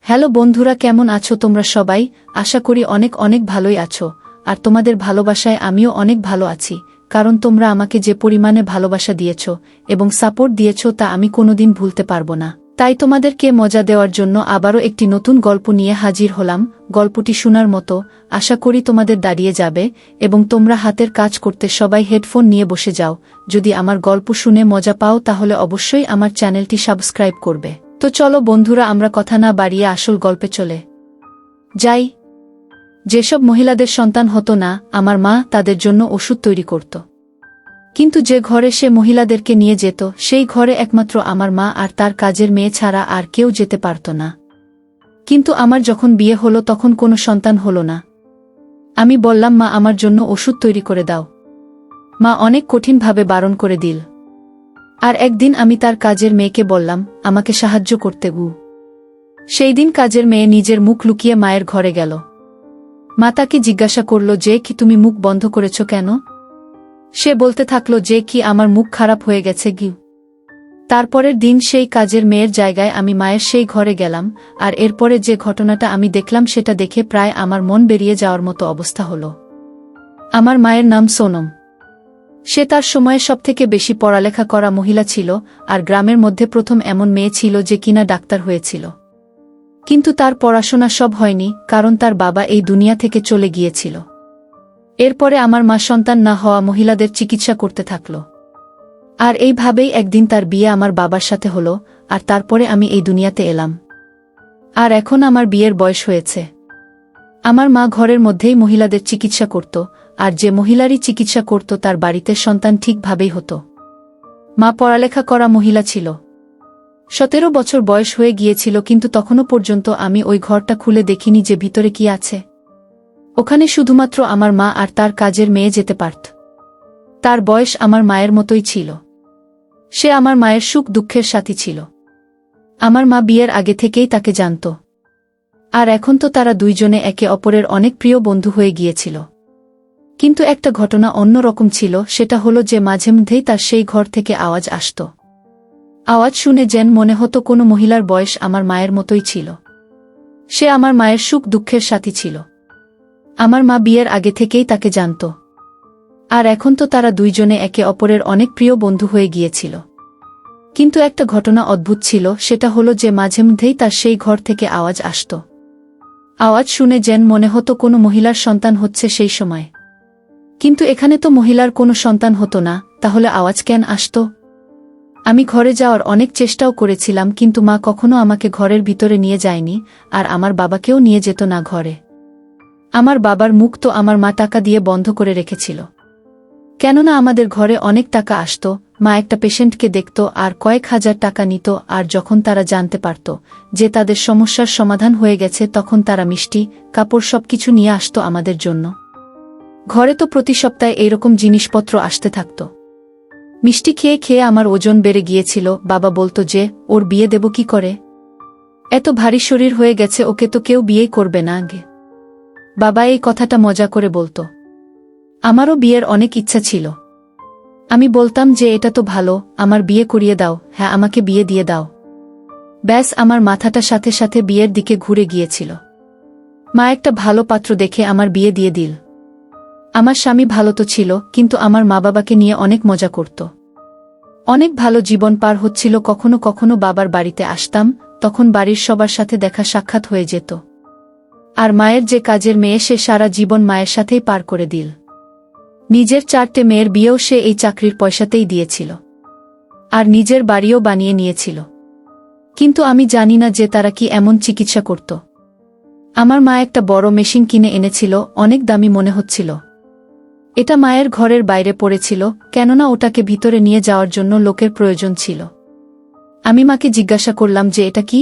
Hello বন্ধুরা, কেমন আছো তোমরা সবাই? আশা করি অনেক অনেক ভালোই আছো। আর তোমাদের ভালোবাসায় আমিও অনেক ভালো আছি, কারণ তোমরা আমাকে যে পরিমাণে ভালোবাসা দিয়েছ এবং সাপোর্ট দিয়েছ তা আমি কোনোদিন ভুলতে পারবো না। তাই তোমাদেরকে মজা দেওয়ার জন্য আবারও একটি নতুন গল্প নিয়ে হাজির হলাম। গল্পটি শোনার মতো, আশা করি তোমাদের দাঁড়িয়ে যাবে এবং তোমরা হাতের কাজ করতে সবাই হেডফোন নিয়ে বসে যাও। যদি আমার গল্প শুনে মজা পাও তাহলে অবশ্যই আমার চ্যানেলটি সাবস্ক্রাইব করবে। তো চলো বন্ধুরা, আমরা কথা না বাড়িয়ে আসল গল্পে চলে যাই। যেসব মহিলাদের সন্তান হতো না, আমার মা তাদের জন্য ওষুধ তৈরি করত। কিন্তু যে ঘরে সে মহিলাদেরকে নিয়ে যেত, সেই ঘরে একমাত্র আমার মা আর তার কাজের মেয়ে ছাড়া আর কেউ যেতে পারত না। কিন্তু আমার যখন বিয়ে হলো তখন কোনো সন্তান হলো না। আমি বললাম, মা আমার জন্য ওষুধ তৈরি করে দাও। মা অনেক কঠিনভাবে বারণ করে দিল। আর একদিন আমি তার কাজের মেয়েকে বললাম, আমাকে সাহায্য করতে গু। সেই দিন কাজের মেয়ে নিজের মুখ লুকিয়ে মায়ের ঘরে গেল। মা তাকে জিজ্ঞাসা করল যে, কি তুমি মুখ বন্ধ করেছ কেন? সে বলতে থাকলো যে, কি আমার মুখ খারাপ হয়ে গেছে গিউ। তারপরের দিন সেই কাজের মেয়ের জায়গায় আমি মায়ের সেই ঘরে গেলাম, আর এরপরে যে ঘটনাটা আমি দেখলাম সেটা দেখে প্রায় আমার মন বেরিয়ে যাওয়ার মতো অবস্থা হলো। আমার মায়ের নাম সোনম। সে তার সময়ে সবথেকে বেশি পড়ালেখা করা মহিলা ছিল, আর গ্রামের মধ্যে প্রথম এমন মেয়ে ছিল যে কিনা ডাক্তার হয়েছিল। কিন্তু তার পড়াশোনা সব হয়নি, কারণ তার বাবা এই দুনিয়া থেকে চলে গিয়েছিল। এরপরে আমার মা সন্তান না হওয়া মহিলাদের চিকিৎসা করতে থাকল। আর এইভাবেই একদিন তার বিয়ে আমার বাবার সাথে হলো, আর তারপরে আমি এই দুনিয়াতে এলাম। আর এখন আমার বিয়ের বয়স হয়েছে। আমার মা ঘরের মধ্যেই মহিলাদের চিকিৎসা করত, আর যে মহিলারই চিকিৎসা করত তার বাড়িতে সন্তান ঠিকভাবেই হতো। মা পড়ালেখা করা মহিলা ছিল। 17 বছর বয়স হয়ে গিয়েছিল, কিন্তু তখনও পর্যন্ত আমি ওই ঘরটা খুলে দেখিনি যে ভিতরে কি আছে। ওখানে শুধুমাত্র আমার মা আর তার কাজের মেয়ে যেতে পারত। তার বয়স আমার মায়ের মতোই ছিল। সে আমার মায়ের সুখ দুঃখের সাথী ছিল। আমার মা বিয়ের আগে থেকেই তাকে জানত। আর এখন তো তারা দুইজনে একে অপরের অনেক প্রিয় বন্ধু হয়ে গিয়েছিল। কিন্তু একটা ঘটনা অন্যরকম ছিল, সেটা হলো যে মাঝে মধ্যেই তার সেই ঘর থেকে আওয়াজ আসত। আওয়াজ শুনে যেন মনে হতো কোনো মহিলার বয়স আমার মায়ের মতোই ছিল। সে আমার মায়ের সুখ দুঃখের সাথী ছিল। আমার মা বিয়ের আগে থেকেই তাকে জানত। আর এখন তো তারা দুইজনে একে অপরের অনেক প্রিয় বন্ধু হয়ে গিয়েছিল। কিন্তু একটা ঘটনা অদ্ভুত ছিল, সেটা হলো যে মাঝে মধ্যেই তার সেই ঘর থেকে আওয়াজ আসত। আওয়াজ শুনে যেন মনে হতো কোনো মহিলার সন্তান হচ্ছে সেই সময়। কিন্তু এখানে তো মহিলার কোনো সন্তান হতো না, তাহলে আওয়াজ কেন আসত? আমি ঘরে যাওয়ার অনেক চেষ্টাও করেছিলাম, কিন্তু মা কখনো আমাকে ঘরের ভিতরে নিয়ে যায়নি, আর আমার বাবাকেও নিয়ে যেত না ঘরে। আমার বাবার মুখ তো আমার মা টাকা দিয়ে বন্ধ করে রেখেছিল। কেননা আমাদের ঘরে অনেক টাকা আসত, মা একটা পেশেন্টকে দেখত আর কয়েক হাজার টাকা নিত, আর যখন তারা জানতে পারত যে তাদের সমস্যার সমাধান হয়ে গেছে, তখন তারা মিষ্টি, কাপড় সবকিছু নিয়ে আসত আমাদের জন্য। ঘরে তো প্রতি সপ্তাহে এইরকম জিনিসপত্র আসতে থাকত। মিষ্টি খেয়ে খেয়ে আমার ওজন বেড়ে গিয়েছিল। বাবা বলতো যে, ওর বিয়ে দেব কি করে? এত ভারী শরীর হয়ে গেছে, ওকে তো কেউ বিয়েই করবে না আগে। বাবা এই কথাটা মজা করে বলতো। আমারও বিয়ের অনেক ইচ্ছা ছিল। আমি বলতাম যে, এটা তো ভালো, আমার বিয়ে করিয়ে দাও, হ্যাঁ আমাকে বিয়ে দিয়ে দাও। ব্যাস, আমার মাথাটা সাথে সাথে বিয়ের দিকে ঘুরে গিয়েছিল। মা একটা ভালো পাত্র দেখে আমার বিয়ে দিয়ে দিল। আমার স্বামী ভালো তো ছিল, কিন্তু আমার মা বাবাকে নিয়ে অনেক মজা করত। অনেক ভালো জীবন পার হচ্ছিল। কখনো কখনো বাবার বাড়িতে আসতাম, তখন বাড়ির সবার সাথে দেখা সাক্ষাৎ হয়ে যেত। আর মায়ের যে কাজের মেয়ে, সে সারা জীবন মায়ের সাথেই পার করে দিল। নিজের 4টে মেয়ের বিয়েও সে এই চাকরির পয়সাতেই দিয়েছিল, আর নিজের বাড়িও বানিয়ে নিয়েছিল। কিন্তু আমি জানি না যে তারা কি এমন চিকিৎসা করত। আমার মা একটা বড় মেশিন কিনে এনেছিল, অনেক দামি মনে হচ্ছিল। এটা মায়ের ঘরের বাইরে পড়েছিল, কেননা ওটাকে ভিতরে নিয়ে যাওয়ার জন্য লোকের প্রয়োজন ছিল। আমি মাকে জিজ্ঞাসা করলাম যে এটা কি?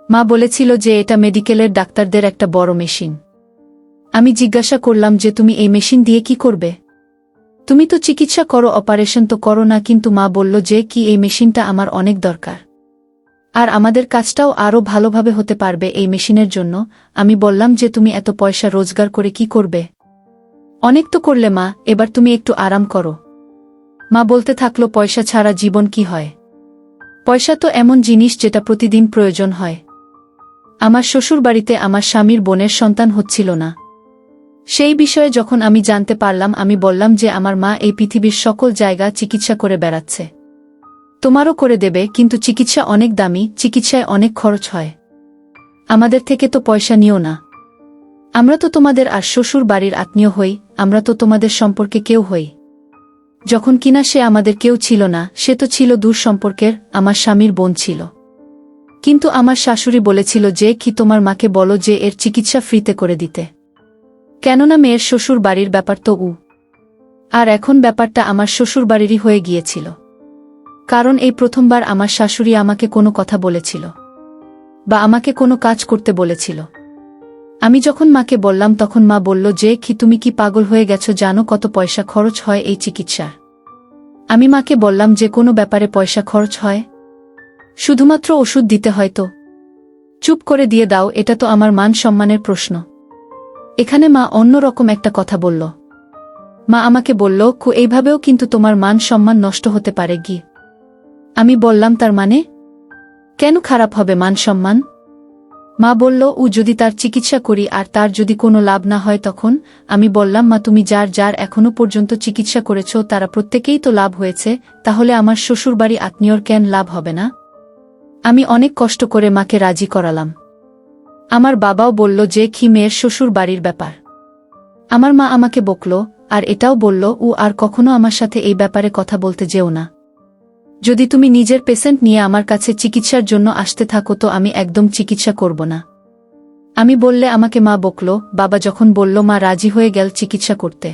মা বলেছিল যে এটা মেডিকেলের ডাক্তারদের একটা বড় মেশিন। আমি জিজ্ঞাসা করলাম যে, তুমি এই মেশিন দিয়ে কি করবে? তুমি তো চিকিৎসা করো, অপারেশন তো করো না। কিন্তু মা বলল যে, কি এই মেশিনটা আমার অনেক দরকার, আর আমাদের কাজটাও আরও ভালোভাবে হতে পারবে এই মেশিনের জন্য। আমি বললাম যে, তুমি এত পয়সা রোজগার করে কি করবে? অনেক তো করলে মা, এবার তুমি একটু আরাম করো। মা বলতে থাকলো, পয়সা ছাড়া জীবন কি হয়? পয়সা তো এমন জিনিস যেটা প্রতিদিন প্রয়োজন হয়। আমার শ্বশুরবাড়িতে আমার স্বামীর বোনের সন্তান হচ্ছিল না। সেই বিষয়ে যখন আমি জানতে পারলাম, আমি বললাম যে আমার মা এই পৃথিবীর সকল জায়গা চিকিৎসা করে বেড়াচ্ছে। তোমারও করে দেবে, কিন্তু চিকিৎসা অনেক দামি, চিকিৎসায় অনেক খরচ হয়। আমাদের থেকে তো পয়সা নিও না। আমরা তো তোমাদের আর শ্বশুর বাড়ির আত্মীয় হই, আমরা তো তোমাদের সম্পর্কে কেউ হই। যখন কিনা সে আমাদের কেউ ছিল না, সে তো ছিল দূর সম্পর্কের, আমার স্বামীর বোন ছিল। কিন্তু আমার শাশুড়ি বলেছিল যে কি তোমার মাকে বলো যে এর চিকিৎসা ফ্রিতে করে দিতে, কেননা মেয়ের শ্বশুর বাড়ির ব্যাপার তো আর এখন ব্যাপারটা আমার শ্বশুর বাড়িরই হয়ে গিয়েছিল। কারণ এই প্রথমবার আমার শাশুড়ি আমাকে কোনো কথা বলেছিল বা আমাকে কোনো কাজ করতে বলেছিল। আমি যখন মাকে বললাম তখন মা বলল যে কি তুমি কি পাগল হয়ে গেছো, জানো কত পয়সা খরচ হয় এই চিকিৎসার? আমি মাকে বললাম যে কোনো ব্যাপারে পয়সা খরচ হয়? শুধুমাত্র ওষুধ দিতে হয় তো? চুপ করে দিয়ে দাও, এটা তো আমার মান সম্মানের প্রশ্ন। এখানে মা অন্যরকম একটা কথা বলল। মা আমাকে বলল, এইভাবেও কিন্তু তোমার মান সম্মান নষ্ট হতে পারে গি। আমি বললাম তার মানে? কেন খারাপ হবে মান সম্মান? মা বলল, যদি তার চিকিৎসা করি আর তার যদি কোনো লাভ না হয় তখন? আমি বললাম, মা তুমি যার যার এখনো পর্যন্ত চিকিৎসা করেছ তারা প্রত্যেকেই তো লাভ হয়েছে, তাহলে আমার শ্বশুরবাড়ি আত্মীয়র কেন লাভ হবে না? আমি অনেক কষ্ট করে মাকে রাজি করালাম। আমার বাবাও বলল যে কি মেয়ের শ্বশুর বাড়ির ব্যাপার। আমার মা আমাকে বকল আর এটাও বলল, আর কখনো আমার সাথে এই ব্যাপারে কথা বলতে যেও না। যদি তুমি নিজের পেশেন্ট নিয়ে আমার কাছে চিকিৎসার জন্য আসতে থাকো তো আমি একদম চিকিৎসা করব না। আমি বললে আমাকে মা বকল। বাবা যখন বলল, মা রাজি হয়ে গেল চিকিৎসা করতে।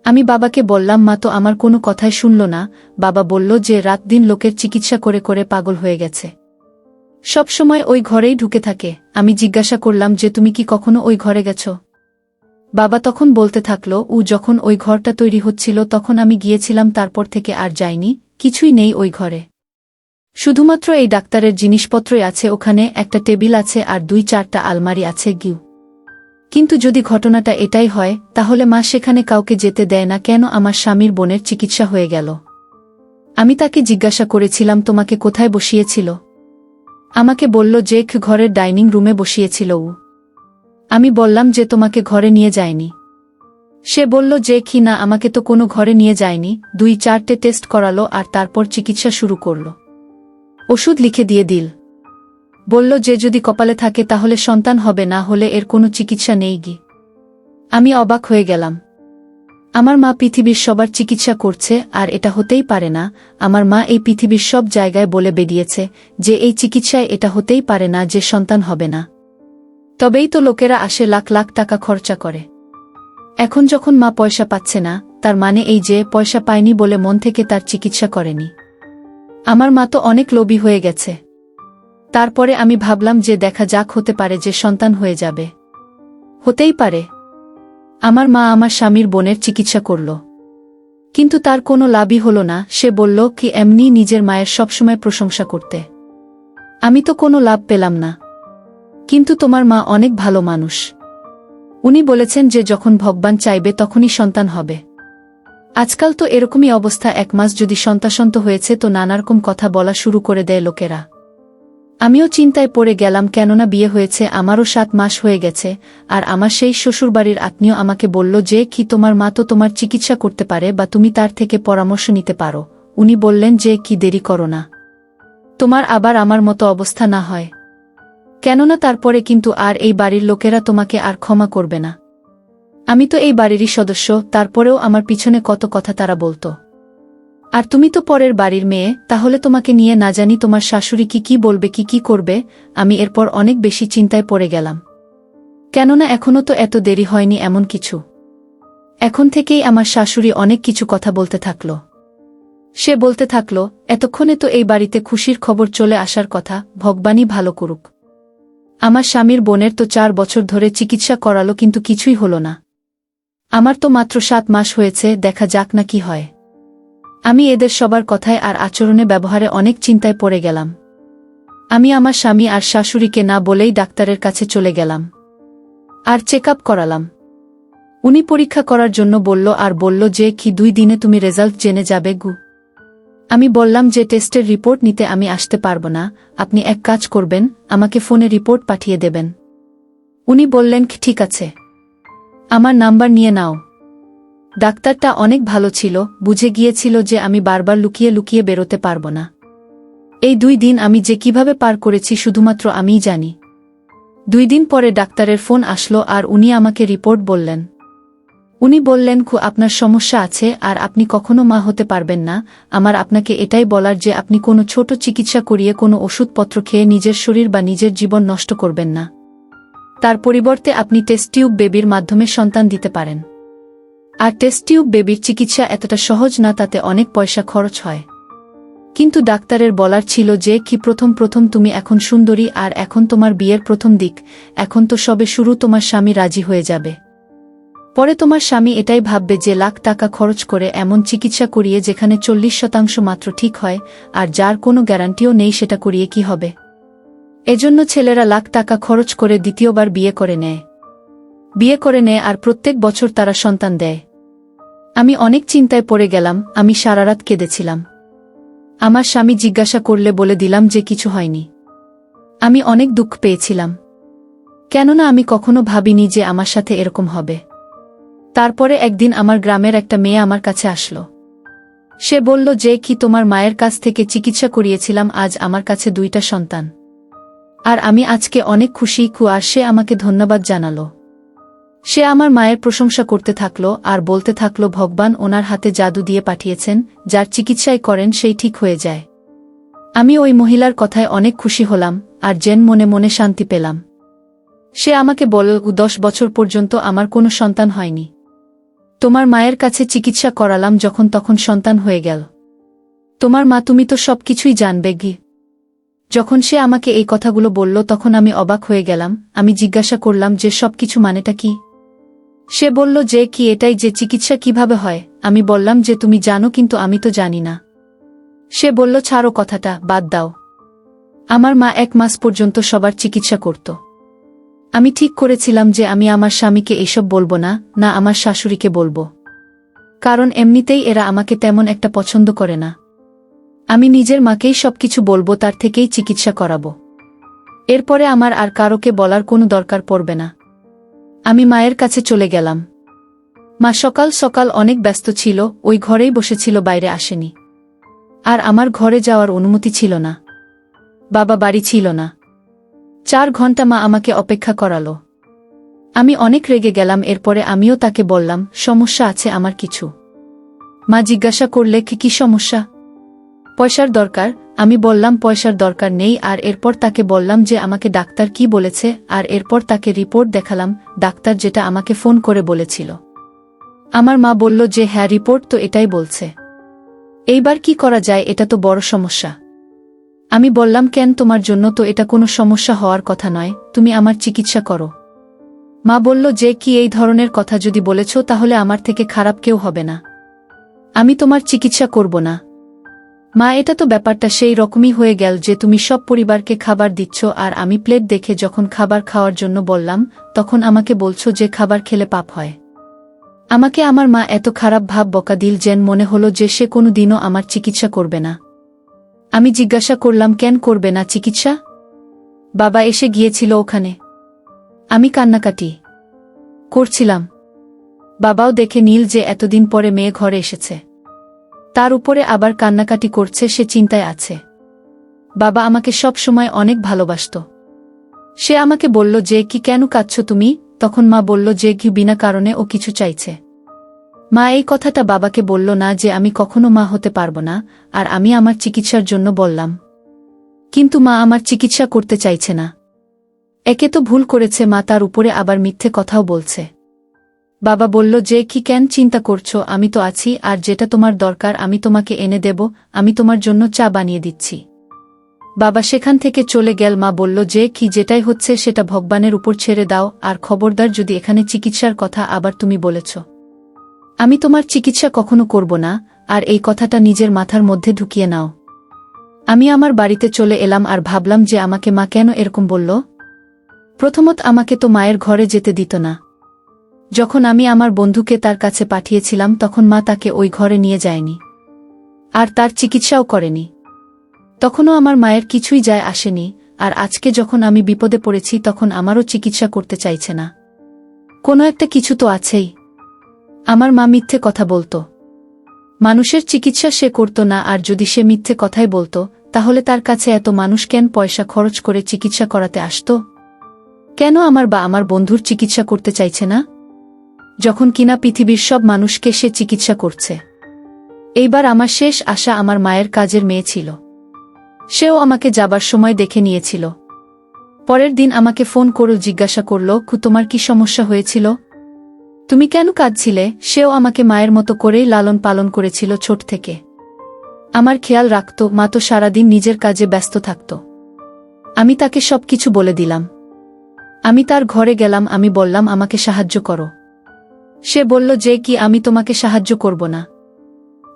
আমি বাবাকে বললাম, মা তো আমার কোনো কথাই শুনল না। বাবা বলল যে রাত দিন লোকের চিকিৎসা করে করে পাগল হয়ে গেছে, সব সময় ওই ঘরেই ঢুকে থাকে। আমি জিজ্ঞাসা করলাম যে তুমি কি কখনো ওই ঘরে গেছ? বাবা তখন বলতে থাকলো, যখন ওই ঘরটা তৈরি হচ্ছিল তখন আমি গিয়েছিলাম, তারপর থেকে আর যাইনি, কিছুই নেই ওই ঘরে। শুধুমাত্র এই ডাক্তারের জিনিসপত্রই আছে ওখানে, একটা টেবিল আছে আর 2-4টা আলমারি আছে গিউ। কিন্তু যদি ঘটনাটা এটাই হয় তাহলে মা সেখানে কাউকে যেতে দেয় না কেন? আমার স্বামীর বোনের চিকিৎসা হয়ে গেল। আমি তাকে জিজ্ঞাসা করেছিলাম তোমাকে কোথায় বসিয়েছিল? আমাকে বলল যে ঘরের ডাইনিং রুমে বসিয়েছিল। আমি বললাম যে তোমাকে ঘরে নিয়ে যায়নি। সে বলল যে কি না, আমাকে তো কোনো ঘরে নিয়ে যায়নি। 2-4টে টেস্ট করালো আর তারপর চিকিৎসা শুরু করল। ওষুধ লিখে দিয়ে দিল। বলল যে যদি কপালে থাকে তাহলে সন্তান হবে, না হলে এর কোনো চিকিৎসা নেই গি। আমি অবাক হয়ে গেলাম। আমার মা পৃথিবীর সবার চিকিৎসা করছে আর এটা হতেই পারে না। আমার মা এই পৃথিবীর সব জায়গায় বলে বেরিয়েছে যে এই চিকিৎসায় এটা হতেই পারে না যে সন্তান হবে না। তবেই তো লোকেরা আসে, লাখ লাখ টাকা খরচা করে। এখন যখন মা পয়সা পাচ্ছে না, তার মানে এই যে পয়সা পায়নি বলে মন থেকে তার চিকিৎসা করেনি। আমার মা তো অনেক লোভী হয়ে গেছে। তারপরে আমি ভাবলাম যে দেখা যাক, হতে পারে যে সন্তান হয়ে যাবে। হতেই পারে। আমার মা আমার স্বামীর বোনের চিকিৎসা করল, কিন্তু তার কোনো লাভই হলো না। সে বলল কি এমনি নিজের মায়ের সবসময় প্রশংসা করতে। আমি তো কোনো লাভ পেলাম না। কিন্তু তোমার মা অনেক ভালো মানুষ। উনি বলেছেন যে যখন ভগবান চাইবে তখনই সন্তান হবে। আজকাল তো এরকমই অবস্থা, 1 মাস যদি সন্তাসন্ত হয়েছে তো নানারকম কথা বলা শুরু করে দেয় লোকেরা। আমিও চিন্তায় পড়ে গেলাম, কেননা বিয়ে হয়েছে আমারও 7 মাস হয়ে গেছে, আর আমার সেই শ্বশুরবাড়ির আত্মীয় আমাকে বলল যে কি তোমার মা তো তোমার চিকিৎসা করতে পারে বা তুমি তার থেকে পরামর্শ নিতে পারো। উনি বললেন যে কি দেরি করো না, তোমার আবার আমার মতো অবস্থা না হয়, কেননা তারপরে কিন্তু আর এই বাড়ির লোকেরা তোমাকে আর ক্ষমা করবে না। আমি তো এই বাড়িরই সদস্য, তারপরেও আমার পিছনে কত কথা তারা বলতো। আর তুমি তো পরের বাড়ির মেয়ে, তাহলে তোমাকে নিয়ে না জানি তোমার শাশুড়ি কি বলবে, কি করবে। আমি এরপর অনেক বেশি চিন্তায় পড়ে গেলাম, কেননা এখনো তো এত দেরি হয়নি এমন কিছু। এখন থেকেই আমার শাশুড়ি অনেক কিছু কথা বলতে থাকল। সে বলতে থাকল, এতক্ষণে তো এই বাড়িতে খুশির খবর চলে আসার কথা, ভগবানই ভালো করুক। আমার স্বামীর বোনের তো 4 বছর ধরে চিকিৎসা করালো কিন্তু কিছুই হলো না। আমার তো মাত্র 7 মাস হয়েছে, দেখা যাক না কি হয়। আমি এদের সবার কথায় আর আচরণে ব্যবহারে অনেক চিন্তায় পড়ে গেলাম। আমি আমার স্বামী আর শাশুড়িকে না বলেই ডাক্তারের কাছে চলে গেলাম আর চেক আপ করালাম। উনি পরীক্ষা করার জন্য বলল আর বলল যে কি 2 দিনে তুমি রেজাল্ট জেনে যাবে গু। আমি বললাম যে টেস্টের রিপোর্ট নিতে আমি আসতে পারব না, আপনি এক কাজ করবেন, আমাকে ফোনে রিপোর্ট পাঠিয়ে দেবেন। উনি বললেন ঠিক আছে, আমার নাম্বার নিয়ে নাও। ডাক্তারটা অনেক ভালো ছিল, বুঝে গিয়েছিল যে আমি বারবার লুকিয়ে লুকিয়ে বেরোতে পারব না। এই 2 দিন আমি যে কিভাবে পার করেছি শুধুমাত্র আমিই জানি। 2 দিন পরে ডাক্তারের ফোন আসলো আর উনি আমাকে রিপোর্ট বললেন। উনি বললেন আপনার সমস্যা আছে আর আপনি কখনো মা হতে পারবেন না। আমার আপনাকে এটাই বলার যে আপনি কোনো ছোট চিকিৎসা করিয়ে কোনো ওষুধপত্র খেয়ে নিজের শরীর বা নিজের জীবন নষ্ট করবেন না। তার পরিবর্তে আপনি টেস্ট টিউব বেবির মাধ্যমে সন্তান দিতে পারেন। আর টেস্ট টিউব বেবির চিকিৎসা এতটা সহজ না, তাতে অনেক পয়সা খরচ হয়। কিন্তু ডাক্তারের বলার ছিল যে প্রথম তুমি এখন সুন্দরী আর এখন তোমার বিয়ের প্রথম দিক, এখন তো সবে শুরু, তোমার স্বামী রাজি হয়ে যাবে। পরে তোমার স্বামী এটাই ভাববে যে লাখ টাকা খরচ করে এমন চিকিৎসা করিয়ে যেখানে 40% মাত্র ঠিক হয় আর যার কোনো গ্যারান্টিও নেই সেটা করিয়ে কি হবে। এজন্য ছেলেরা লাখ টাকা খরচ করে দ্বিতীয়বার বিয়ে করে নেয় আর প্রত্যেক বছর তারা সন্তান দেয়। আমি অনেক চিন্তায় পড়ে গেলাম, আমি সারারাত কেঁদেছিলাম। আমার স্বামী জিজ্ঞাসা করলে বলে দিলাম যে কিছু হয়নি। আমি অনেক দুঃখ পেয়েছিলাম, কেননা আমি কখনো ভাবিনি যে আমার সাথে এরকম হবে। তারপরে একদিন আমার গ্রামের একটা মেয়ে আমার কাছে আসলো। সে বলল যে তোমার মায়ের কাছ থেকে চিকিৎসা করিয়েছিলাম, আজ আমার কাছে 2টা সন্তান। আর আমি আজকে অনেক খুশি। আর সে আমাকে ধন্যবাদ জানালো। সে আমার মায়ের প্রশংসা করতে থাকলো আর বলতে থাকলো ভগবান ওনার হাতে জাদু দিয়ে পাঠিয়েছেন, যার চিকিৎসাই করেন সেই ঠিক হয়ে যায়। আমি ওই মহিলার কথায় অনেক খুশি হলাম আর মনে মনে শান্তি পেলাম। সে আমাকে বলল 10 বছর পর্যন্ত আমার কোনো সন্তান হয়নি। তোমার মায়ের কাছে চিকিৎসা করালাম, যখন তখন সন্তান হয়ে গেল। তোমার মা, তুমি তো সবকিছুই জানবে গি। যখন সে আমাকে এই কথাগুলো বলল তখন আমি অবাক হয়ে গেলাম। আমি জিজ্ঞাসা করলাম যে সবকিছু মানেটা কি। সে বলল যে এটাই যে চিকিৎসা কিভাবে হয়। আমি বললাম যে তুমি জানো কিন্তু আমি তো জানি না। সে বলল ছাড়ো কথাটা, বাদ দাও। আমার মা 1 মাস পর্যন্ত সবার চিকিৎসা করত। আমি ঠিক করেছিলাম যে আমি আমার স্বামীকে এসব বলবো না, না আমার শাশুড়িকে বলবো, কারণ এমনিতেই এরা আমাকে তেমন একটা পছন্দ করে না। আমি নিজের মাকেই সবকিছু বলবো, তার থেকেই চিকিৎসা করাবো। এরপরে আমার আর কারোকে বলার কোনো দরকার পড়বে না। আমি মায়ের কাছে চলে গেলাম। মা সকাল সকাল অনেক ব্যস্ত ছিল, ওই ঘরেই বসেছিল, বাইরে আসেনি। আর আমার ঘরে যাওয়ার অনুমতি ছিল না। বাবা বাড়ি ছিল না। 4 ঘন্টা মা আমাকে অপেক্ষা করালো। আমি অনেক রেগে গেলাম। এরপরে আমিও তাকে বললাম সমস্যা আছে আমার কিছু। মা জিজ্ঞাসা করলে কি সমস্যা? পয়সার দরকার। আমি বললাম পয়সার দরকার নেই। আর এরপর তাকে বললাম যে আমাকে ডাক্তার কি বলেছে, আর এরপর তাকে রিপোর্ট দেখালাম, ডাক্তার যেটা আমাকে ফোন করে বলেছিল। আমার মা বলল যে হ্যাঁ, রিপোর্ট তো এটাই বলছে। এইবার কি করা যায়, এটা তো বড় সমস্যা। আমি বললাম কেন, তোমার জন্য তো এটা কোনো সমস্যা হওয়ার কথা নয়, তুমি আমার চিকিৎসা করো। মা বলল যে এই ধরনের কথা যদি বলেছ তাহলে আমার থেকে খারাপ কেউ হবে না, আমি তোমার চিকিৎসা করব না। মা, এটা তো ব্যাপারটা সেই রকমই হয়ে গেল যে তুমি সব পরিবারকে খাবার দিচ্ছ আর আমি প্লেট দেখে যখন খাবার খাওয়ার জন্য বললাম তখন আমাকে বলছো যে খাবার খেলে পাপ হয়। আমাকে আমার মা এত খারাপ ভাব বকা দিল যেন মনে হলো যে সে কোনো দিনও আমার চিকিৎসা করবে না। আমি জিজ্ঞাসা করলাম কেন করবে না চিকিৎসা? বাবা এসে গিয়েছিল ওখানে। আমি কান্নাকাটি করছিলাম। বাবাও দেখে নীল যে এতদিন পরে মেয়ে ঘরে এসেছে, তার উপরে আবার কান্নাকাটি করছে, সে চিন্তায় আছে। বাবা আমাকে সব সময় অনেক ভালোবাসত। সে আমাকে বলল যে কেন কাঁদছো তুমি? তখন মা বলল যে বিনা কারণে ও কিছু চাইছে। মা এই কথাটা বাবাকে বলল না যে আমি কখনো মা হতে পারবো না, আর আমি আমার চিকিৎসার জন্য বললাম। কিন্তু মা আমার চিকিৎসা করতে চাইছে না। একে তো ভুল করেছে মা, তার উপরে আবার মিথ্যে কথাও বলছে। বাবা বলল যে কেন চিন্তা করছো, আমি তো আছি, আর যেটা তোমার দরকার আমি তোমাকে এনে দেব, আমি তোমার জন্য চা বানিয়ে দিচ্ছি। বাবা সেখান থেকে চলে গেল। মা বলল যে যেটাই হচ্ছে সেটা ভগবানের উপর ছেড়ে দাও, আর খবরদার যদি এখানে চিকিৎসার কথা আবার তুমি বলেছ, আমি তোমার চিকিৎসা কখনো করব না, আর এই কথাটা নিজের মাথার মধ্যে ঢুকিয়ে নাও। আমি আমার বাড়িতে চলে এলাম আর ভাবলাম যে আমাকে মা কেন এরকম বলল। প্রথমত আমাকে তো মায়ের ঘরে যেতে দিত না। যখন আমি আমার বন্ধুকে তার কাছে পাঠিয়েছিলাম তখন মা তাকে ওই ঘরে নিয়ে যায়নি। আর তার চিকিৎসাও করেনি। তখনও আমার মায়ের কিছুই যায় আসেনি, আর আজকে যখন আমি বিপদে পড়েছি তখন আমারও চিকিৎসা করতে চাইছে না। কোনো একটা কিছু তো আছেই। আমার মা মিথ্যে কথা বলতো। মানুষের চিকিৎসা সে করত না, আর যদি সে মিথ্যে কথাই বলতো তাহলে তার কাছে এত মানুষ কেন পয়সা খরচ করে চিকিৎসা করাতে আসত? কেন আমার বা আমার বন্ধুর চিকিৎসা করতে চাইছে না, যখন কিনা পৃথিবীর সব মানুষকে সে চিকিৎসা করছে? এইবার আমার শেষ আশা আমার মায়ের কাজের মেয়ে ছিল। সেও আমাকে যাবার সময় দেখে নিয়েছিল। পরের দিন আমাকে ফোন করে জিজ্ঞাসা করল, তোমার কি সমস্যা হয়েছিল? তুমি কেন কাঁদছিলে? সেও আমাকে মায়ের মতো করেই লালন পালন করেছিল ছোট থেকে। আমার খেয়াল রাখত। মা তো সারাদিন নিজের কাজে ব্যস্ত থাকত। আমি তাকে সবকিছু বলে দিলাম। আমি তার ঘরে গেলাম, আমি বললাম আমাকে সাহায্য করো। সে বলল যে কি আমি তোমাকে সাহায্য করব না,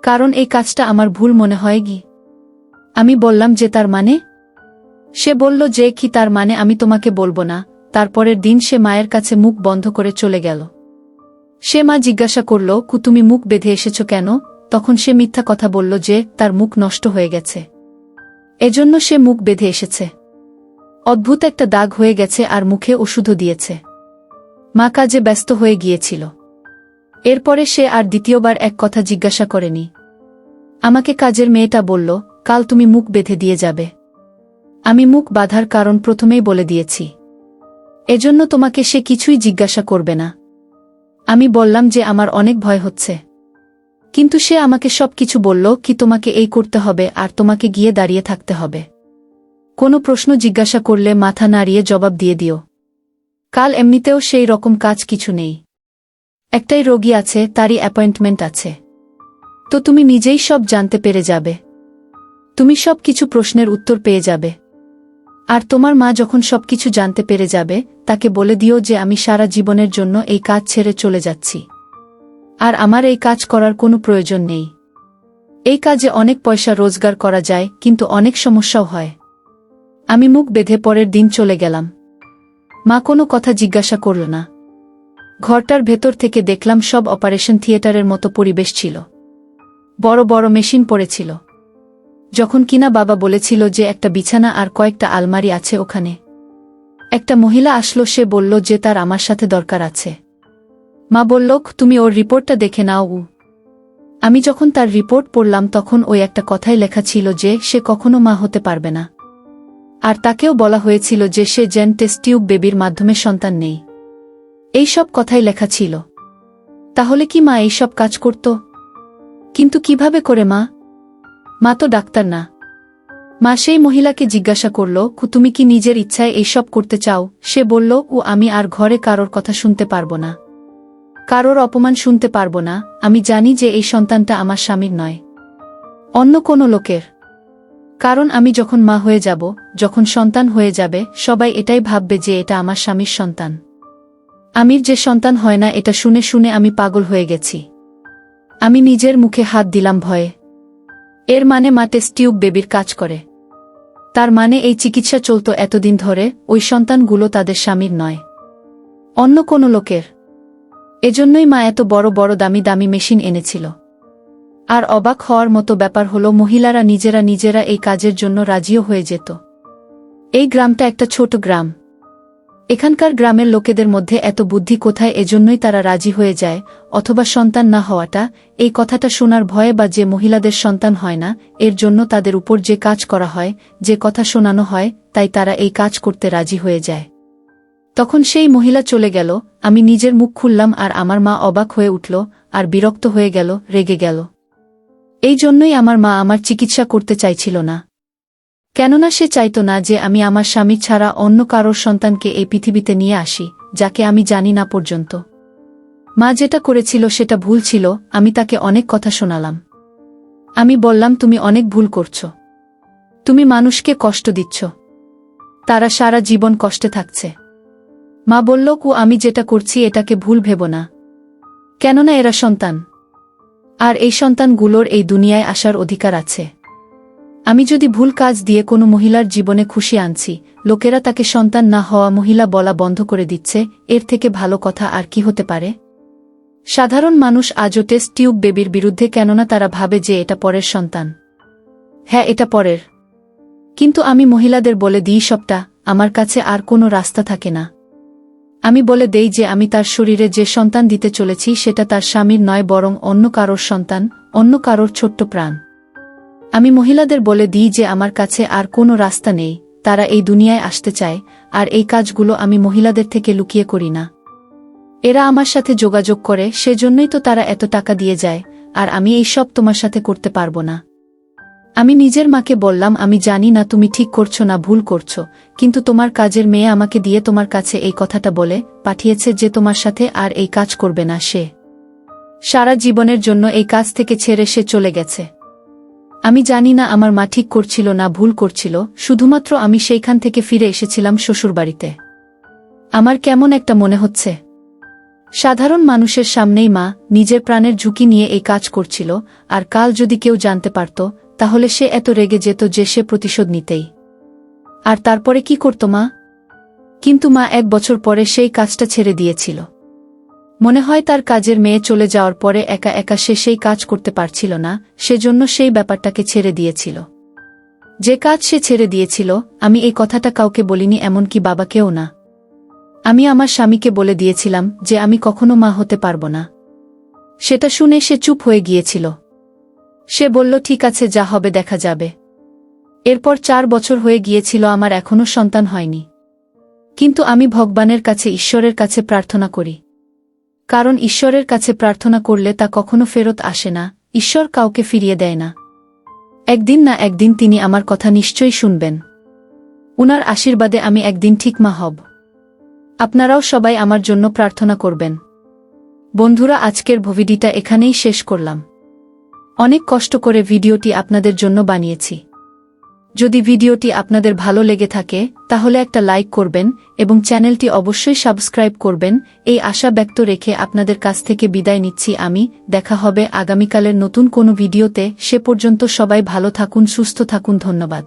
কারণ এই কাজটা আমার ভুল মনে হয় কি। আমি বললাম যে তার মানে? সে বলল যে কি তার মানে আমি তোমাকে বলবো না। তারপরের দিন সে মায়ের কাছে মুখ বন্ধ করে চলে গেল। সে মা জিজ্ঞাসা করল, তুমি মুখ বেঁধে এসেছ কেন? তখন সে মিথ্যা কথা বলল যে তার মুখ নষ্ট হয়ে গেছে, এজন্য সে মুখ বেঁধে এসেছে। অদ্ভুত একটা দাগ হয়ে গেছে আর মুখে ওষুধও দিয়েছে। মা কাজে ব্যস্ত হয়ে গিয়েছিল। এরপরে সে আর দ্বিতীয়বার এক কথা জিজ্ঞাসা করেনি। আমাকে কাজের মেয়েটা বলল, কাল তুমি মুখ বেঁধে দিয়ে যাবে। আমি মুখ বাঁধার কারণ প্রথমেই বলে দিয়েছি, এজন্য তোমাকে সে কিছুই জিজ্ঞাসা করবে না। আমি বললাম যে আমার অনেক ভয় হচ্ছে, কিন্তু সে আমাকে সব কিছু বলল কি তোমাকে এই করতে হবে আর তোমাকে গিয়ে দাঁড়িয়ে থাকতে হবে। কোনো প্রশ্ন জিজ্ঞাসা করলে মাথা নাড়িয়ে জবাব দিয়ে দিও। কাল এমনিতেও সেই রকম কাজ কিছু নেই। একটাই রোগী আছে, তারই অ্যাপয়েন্টমেন্ট আছে। তো তুমি নিজেই সব জানতে পেরে যাবে। তুমি সব কিছু প্রশ্নের উত্তর পেয়ে যাবে। আর তোমার মা যখন সবকিছু জানতে পেরে যাবে তাকে বলে দিও যে আমি সারা জীবনের জন্য এই কাজ ছেড়ে চলে যাচ্ছি, আর আমার এই কাজ করার কোনো প্রয়োজন নেই। এই কাজে অনেক পয়সা রোজগার করা যায়, কিন্তু অনেক সমস্যাও হয়। আমি মুখ বেঁধে পরের দিন চলে গেলাম। মা কোনো কথা জিজ্ঞাসা করল না। ঘরটার ভেতর থেকে দেখলাম সব অপারেশন থিয়েটারের মতো পরিবেশ ছিল। বড় বড় মেশিন পড়েছিল। যখন কিনা বাবা বলেছিল যে একটা বিছানা আর কয়েকটা আলমারি আছে ওখানে, একটা মহিলা আসলো। সে বলল যে তার আমার সাথে দরকার আছে। মা বলল, তুমি ওর রিপোর্টটা দেখে নাও। আমি যখন তার রিপোর্ট পড়লাম তখন ওই একটা কথাই লেখা ছিল যে সে কখনো মা হতে পারবে না, আর তাকেও বলা হয়েছিল যে সে জেন টেস্ট টিউব বেবির মাধ্যমে সন্তান নেই। এই সব কথাই লেখা ছিল। তাহলে কি মা এই সব কাজ করত? কিন্তু কিভাবে করে মা? মা তো ডাক্তার না। মা সেই মহিলাকে জিজ্ঞাসা করল, তুমি কি নিজের ইচ্ছায় এইসব করতে চাও? সে বলল, আমি আর ঘরে কারোর কথা শুনতে পারবো না, কারোর অপমান শুনতে পারবো না। আমি জানি যে এই সন্তানটা আমার স্বামীর নয়, অন্য কোনো লোকের। কারণ আমি যখন মা হয়ে যাব, যখন সন্তান হয়ে যাবে, সবাই এটাই ভাববে যে এটা আমার স্বামীর সন্তান। আমির যে সন্তান হয় না, এটা শুনে শুনে আমি পাগল হয়ে গেছি। আমি নিজের মুখে হাত দিলাম ভয়ে। এর মানে মা টেস্ট টিউব বেবির কাজ করে। তার মানে এই চিকিৎসা চলত এতদিন ধরে, ওই সন্তানগুলো তাদের স্বামীর নয়, অন্য কোনো লোকের। এজন্যই মা এত বড় বড় দামি দামি মেশিন এনেছিল। আর অবাক হওয়ার মতো ব্যাপার হলো, মহিলারা নিজেরা নিজেরা এই কাজের জন্য রাজিও হয়ে যেত। এই গ্রামটা একটা ছোট গ্রাম। এখানকার গ্রামের লোকেদের মধ্যে এত বুদ্ধি কোথায়? এজন্যই তারা রাজি হয়ে যায়। অথবা সন্তান না হওয়াটা, এই কথাটা শোনার ভয়ে, বা যে মহিলাদের সন্তান হয় না এর জন্য তাদের উপর যে কাজ করা হয়, যে কথা শোনানো হয়, তাই তারা এই কাজ করতে রাজি হয়ে যায়। তখন সেই মহিলা চলে গেল। আমি নিজের মুখ খুললাম, আর আমার মা অবাক হয়ে উঠল, আর বিরক্ত হয়ে গেল, রেগে গেল। এই জন্যই আমার মা আমার চিকিৎসা করতে চাইছিল না। কেননা সে চাইত না যে আমি আমার স্বামী ছাড়া অন্য কারোর সন্তানকে এই পৃথিবীতে নিয়ে আসি, যাকে আমি জানি না পর্যন্ত। মা যেটা করেছিল সেটা ভুল ছিল। আমি তাকে অনেক কথা শোনালাম। আমি বললাম, তুমি অনেক ভুল করছ। তুমি মানুষকে কষ্ট দিচ্ছ, তারা সারা জীবন কষ্টে থাকছে। মা বলল, আমি যেটা করছি এটাকে ভুল ভেবো না, কেননা এরা সন্তান, আর এই সন্তানগুলোর এই দুনিয়ায় আসার অধিকার আছে। আমি যদি ভুল কাজ দিয়ে কোনো মহিলার জীবনে খুশি আনছি, লোকেরা তাকে সন্তান না হওয়া মহিলা বলা বন্ধ করে দিচ্ছে, এর থেকে ভালো কথা আর কি হতে পারে? সাধারণ মানুষ আজও টেস্ট টিউব বেবির বিরুদ্ধে, কেননা তারা ভাবে যে এটা পরের সন্তান। হ্যাঁ, এটা পরের। কিন্তু আমি মহিলাদের বলে দিই সবটা, আমার কাছে আর কোনো রাস্তা থাকে না। আমি বলে দেই যে আমি তার শরীরে যে সন্তান দিতে চলেছি সেটা তার স্বামীর নয়, বরং অন্য কারোর সন্তান, অন্য কারোর ছোট্ট প্রাণ। আমি মহিলাদের বলে দিই যে আমার কাছে আর কোনো রাস্তা নেই, তারা এই দুনিয়ায় আসতে চায়, আর এই কাজগুলো আমি মহিলাদের থেকে লুকিয়ে করি না। এরা আমার সাথে যোগাযোগ করে, সেজন্যই তো তারা এত টাকা দিয়ে যায়, আর আমি এই সব তোমার সাথে করতে পারবো না। আমি নিজের মাকে বললাম, আমি জানি না তুমি ঠিক করছো না ভুল করছো, কিন্তু তোমার কাজের মেয়ে আমাকে দিয়ে তোমার কাছে এই কথাটা বলে পাঠিয়েছে যে তোমার সাথে আর এই কাজ করবে না। সে সারা জীবনের জন্য এই কাজ থেকে ছেড়ে সে চলে গেছে। আমি জানি না আমার মা ঠিক করছিল না ভুল করছিল, শুধুমাত্র আমি সেইখান থেকে ফিরে এসেছিলাম শ্বশুরবাড়িতে। আমার কেমন একটা মনে হচ্ছে সাধারণ মানুষের সামনেই মা নিজের প্রাণের ঝুঁকি নিয়ে এই কাজ করছিল, আর কাল যদি কেউ জানতে পারত তাহলে সে এত রেগে যেত যে সে প্রতিশোধ নিতেই। আর তারপরে কি করত মা? কিন্তু মা 1 বছর পরে সেই কাজটা ছেড়ে দিয়েছিল। মনে হয় তার কাজের মেয়ে চলে যাওয়ার পরে একা একা সে সেই কাজ করতে পারছিল না, সেজন্য সেই ব্যাপারটাকে ছেড়ে দিয়েছিল। যে কাজ সে ছেড়ে দিয়েছিল, আমি এই কথাটা কাউকে বলিনি, এমনকি বাবাকেও না। আমি আমার স্বামীকে বলে দিয়েছিলাম যে আমি কখনো মা হতে পারব না। সেটা শুনে সে চুপ হয়ে গিয়েছিল। সে বলল, ঠিক আছে, যা হবে দেখা যাবে। এরপর 4 বছর হয়ে গিয়েছিল, আমার এখনো সন্তান হয়নি। কিন্তু আমি ভগবানের কাছে, ঈশ্বরের কাছে প্রার্থনা করি। কারণ ঈশ্বরের কাছে প্রার্থনা করলে তা কখনো ফেরত আসে না, ঈশ্বর কাউকে ফিরিয়ে দেয় না। একদিন না একদিন তিনি আমার কথা নিশ্চয়ই শুনবেন। উনার আশীর্বাদে আমি একদিন ঠিক মা হব। আপনারাও সবাই আমার জন্য প্রার্থনা করবেন। বন্ধুরা, আজকের ভিডিওটা এখানেই শেষ করলাম। অনেক কষ্ট করে ভিডিওটি আপনাদের জন্য বানিয়েছি। যদি ভিডিওটি আপনাদের ভালো লেগে থাকে তাহলে একটা লাইক করবেন এবং চ্যানেলটি অবশ্যই সাবস্ক্রাইব করবেন। এই আশা ব্যক্ত রেখে আপনাদের কাছ থেকে বিদায় নিচ্ছি আমি। দেখা হবে আগামীকালের নতুন কোনো ভিডিওতে। সে পর্যন্ত সবাই ভালো থাকুন, সুস্থ থাকুন। ধন্যবাদ।